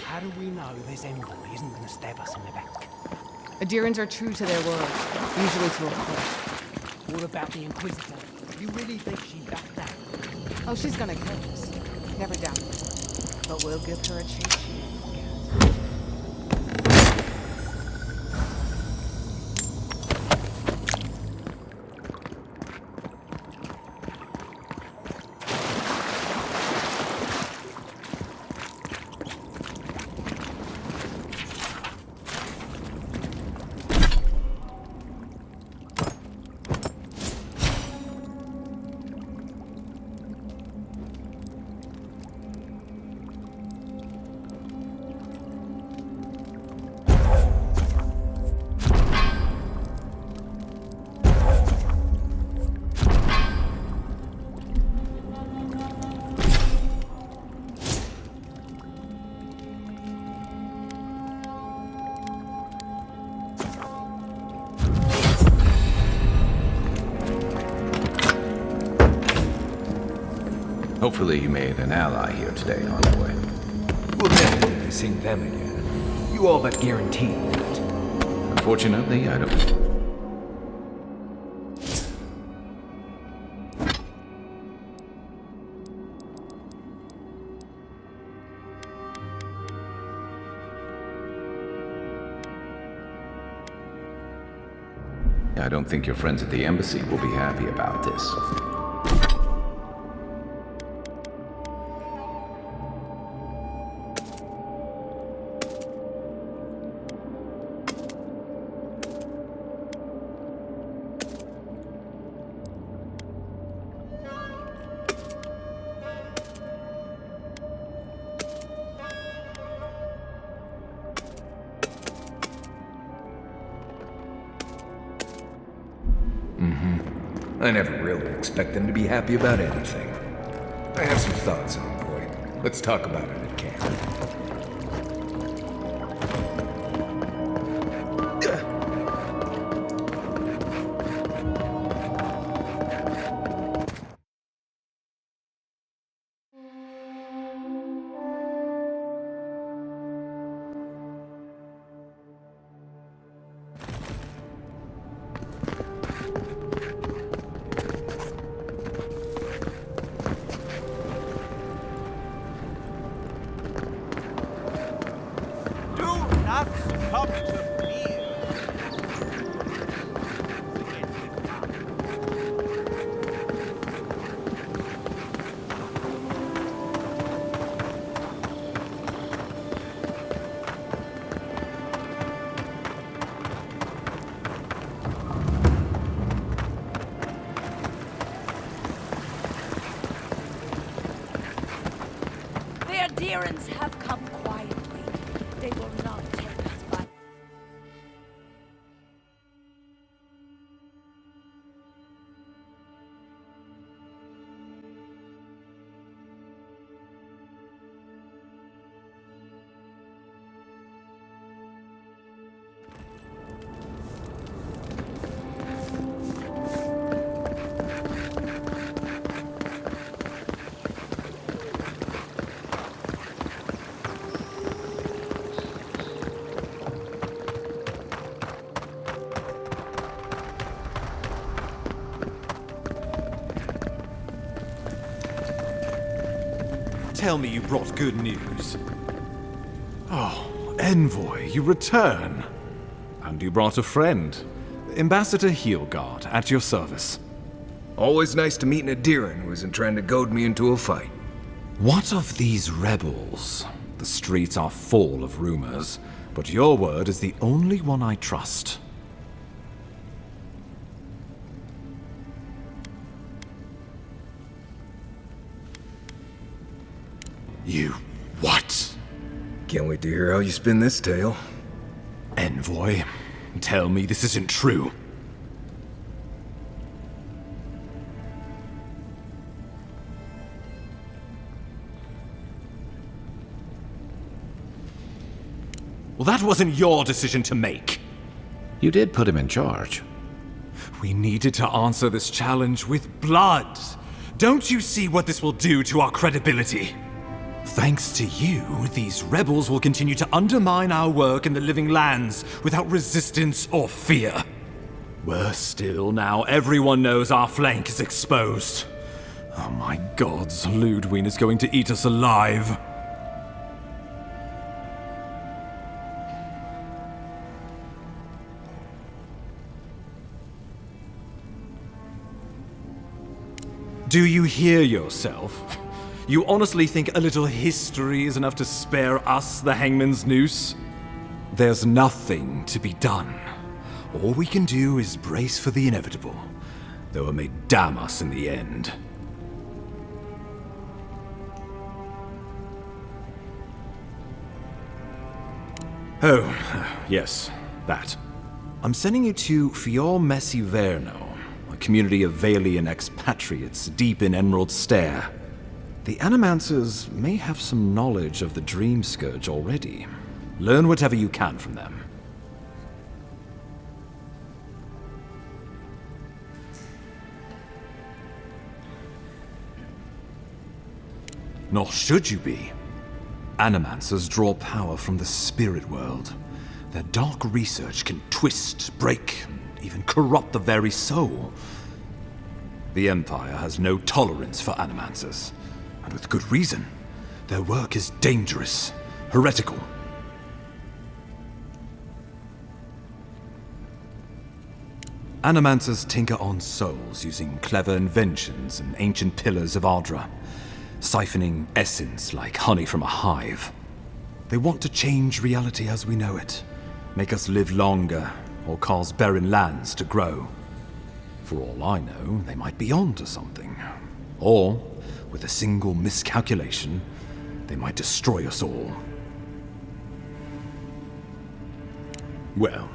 How do we know this envoy isn't going to stab us in the back?
Adirans are true to their word, usually to a fault.
What about the Inquisitor? You really think she'd back that?
Oh, she's gonna kill us. Never doubt it. But we'll give her a chance.
Hopefully you made an ally here today, Envoy.
We'll definitely sing them again. You all but guaranteed that.
Unfortunately, I don't. I don't think your friends at the embassy will be happy about this.
I never really expect them to be happy about anything. I have some thoughts, homeboy. Let's talk about it at camp.
Adherents have come quietly. They will not take us by.
Tell me you brought good news. Oh, Envoy, you return. And you brought a friend. Ambassador Heelguard, at your service.
Always nice to meet an Adiran who isn't trying to goad me into a fight.
What of these rebels? The streets are full of rumors, but your word is the only one I trust. You what?
Can't wait to hear how you spin this tale.
Envoy, tell me this isn't true. Well, that wasn't your decision to make.
You did put him in charge.
We needed to answer this challenge with blood. Don't you see what this will do to our credibility? Thanks to you, these rebels will continue to undermine our work in the Living Lands without resistance or fear. Worse still, now everyone knows our flank is exposed. Oh my gods, Ludwig is going to eat us alive. Do you hear yourself? You honestly think a little history is enough to spare us the hangman's noose? There's nothing to be done. All we can do is brace for the inevitable, though it may damn us in the end. Oh, yes, that. I'm sending you to Fior Messiverno, a community of Valian expatriates deep in Emerald Stair. The Animancers may have some knowledge of the Dream Scourge already. Learn whatever you can from them. Nor should you be. Animancers draw power from the spirit world. Their dark research can twist, break, and even corrupt the very soul. The Empire has no tolerance for Animancers. And with good reason. Their work is dangerous, heretical. Animancers tinker on souls using clever inventions and ancient pillars of Ardra, siphoning essence like honey from a hive. They want to change reality as we know it, make us live longer, or cause barren lands to grow. For all I know, they might be onto something. Or, with a single miscalculation, they might destroy us all. Well,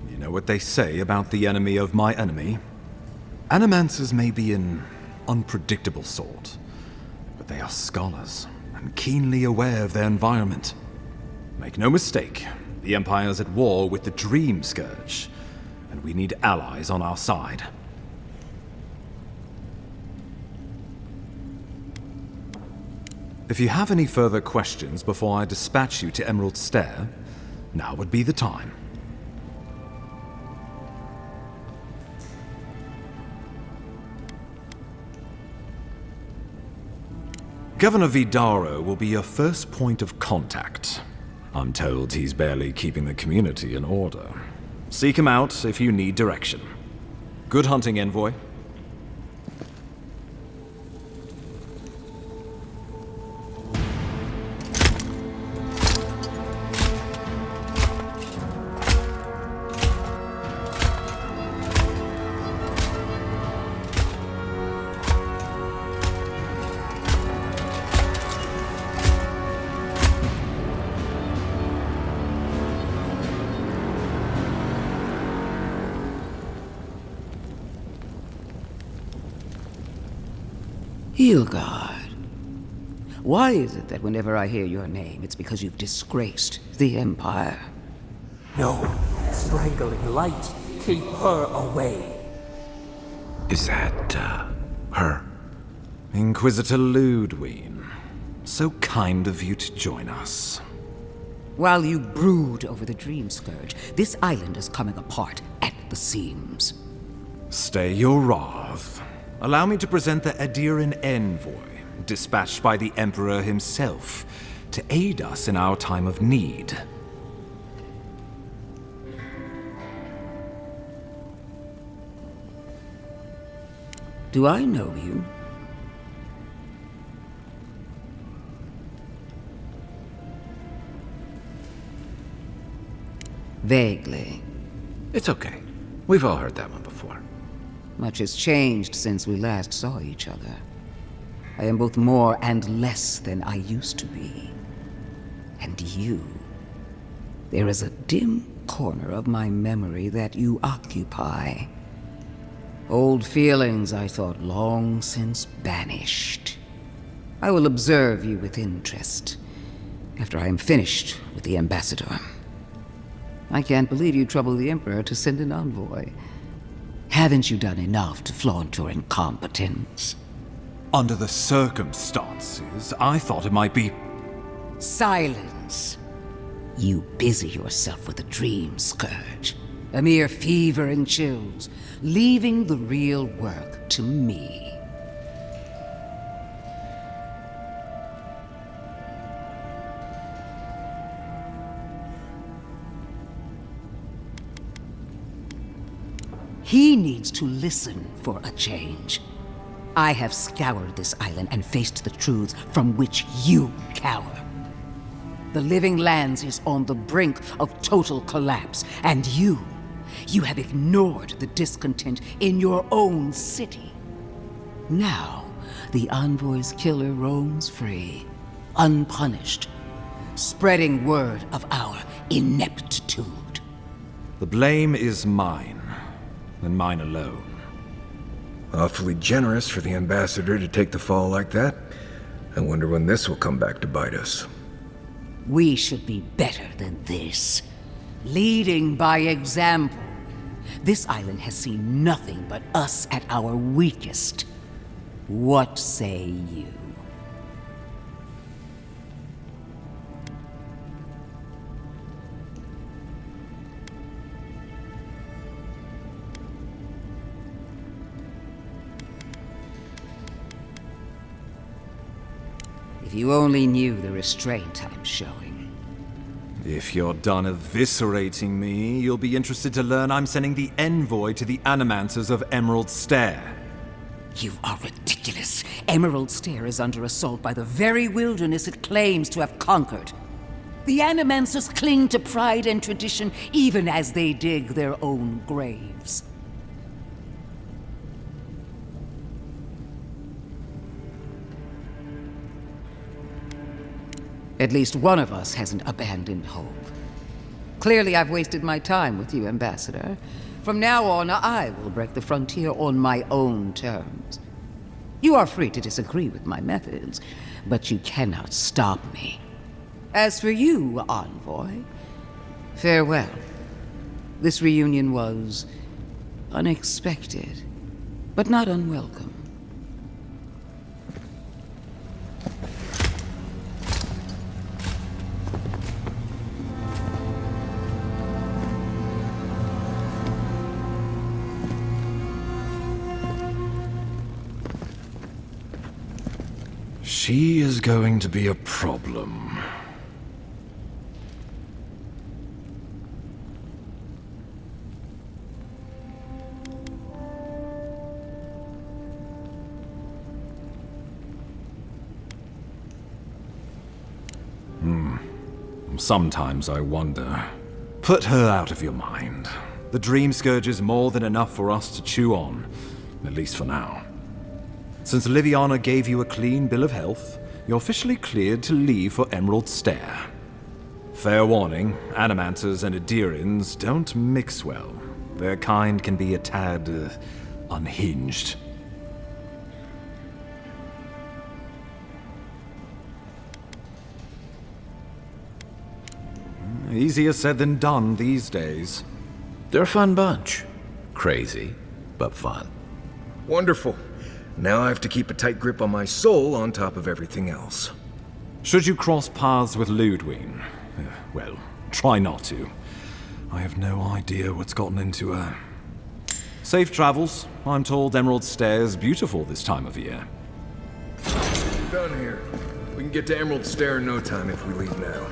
you know what they say about the enemy of my enemy? Animancers may be an unpredictable sort, but they are scholars and keenly aware of their environment. Make no mistake, the Empire's at war with the Dream Scourge, and we need allies on our side. If you have any further questions before I dispatch you to Emerald Stair, now would be the time. Governor Vidaro will be your first point of contact. I'm told he's barely keeping the community in order. Seek him out if you need direction. Good hunting, Envoy.
Hilgard. Why is it that whenever I hear your name, it's because you've disgraced the Empire?
No, strangling light. Keep her away.
Is that, her?
Inquisitor Ludwig. So kind of you to join us.
While you brood over the Dream Scourge, this island is coming apart at the seams.
Stay your wrath. Allow me to present the Adiran Envoy, dispatched by the Emperor himself, to aid us in our time of need.
Do I know you? Vaguely.
It's okay. We've all heard that one before.
Much has changed since we last saw each other. I am both more and less than I used to be. And you. There is a dim corner of my memory that you occupy. Old feelings I thought long since banished. I will observe you with interest after I am finished with the ambassador. I can't believe you troubled the Emperor to send an envoy. Haven't you done enough to flaunt your incompetence?
Under the circumstances, I thought it might be...
Silence. You busy yourself with the Dream Scourge. A mere fever and chills, leaving the real work to me. He needs to listen for a change. I have scoured this island and faced the truths from which you cower. The Living Lands is on the brink of total collapse, and you have ignored the discontent in your own city. Now, the Envoy's killer roams free, unpunished, spreading word of our ineptitude.
The blame is mine. And mine alone.
Awfully generous for the ambassador to take the fall like that. I wonder when this will come back to bite us.
We should be better than this. Leading by example. This island has seen nothing but us at our weakest. What say you? If you only knew the restraint I'm showing.
If you're done eviscerating me, you'll be interested to learn I'm sending the envoy to the Animancers of Emerald Stair.
You are ridiculous. Emerald Stair is under assault by the very wilderness it claims to have conquered. The Animancers cling to pride and tradition even as they dig their own graves. At least one of us hasn't abandoned hope. Clearly, I've wasted my time with you, Ambassador. From now on, I will break the frontier on my own terms. You are free to disagree with my methods, but you cannot stop me. As for you, Envoy, farewell. This reunion was unexpected, but not unwelcome.
She is going to be a problem. Sometimes I wonder. Put her out of your mind. The Dream Scourge is more than enough for us to chew on, at least for now. Since Liviana gave you a clean bill of health, you're officially cleared to leave for Emerald Stair. Fair warning, Animancers and Adirians don't mix well. Their kind can be a tad unhinged. Easier said than done these days.
They're a fun bunch. Crazy, but fun.
Wonderful. Now I have to keep a tight grip on my soul on top of everything else.
Should you cross paths with Ludwig, well, try not to. I have no idea what's gotten into her. Safe travels. I'm told Emerald Stair is beautiful this time of year.
We're done here. We can get to Emerald Stair in no time if we leave now.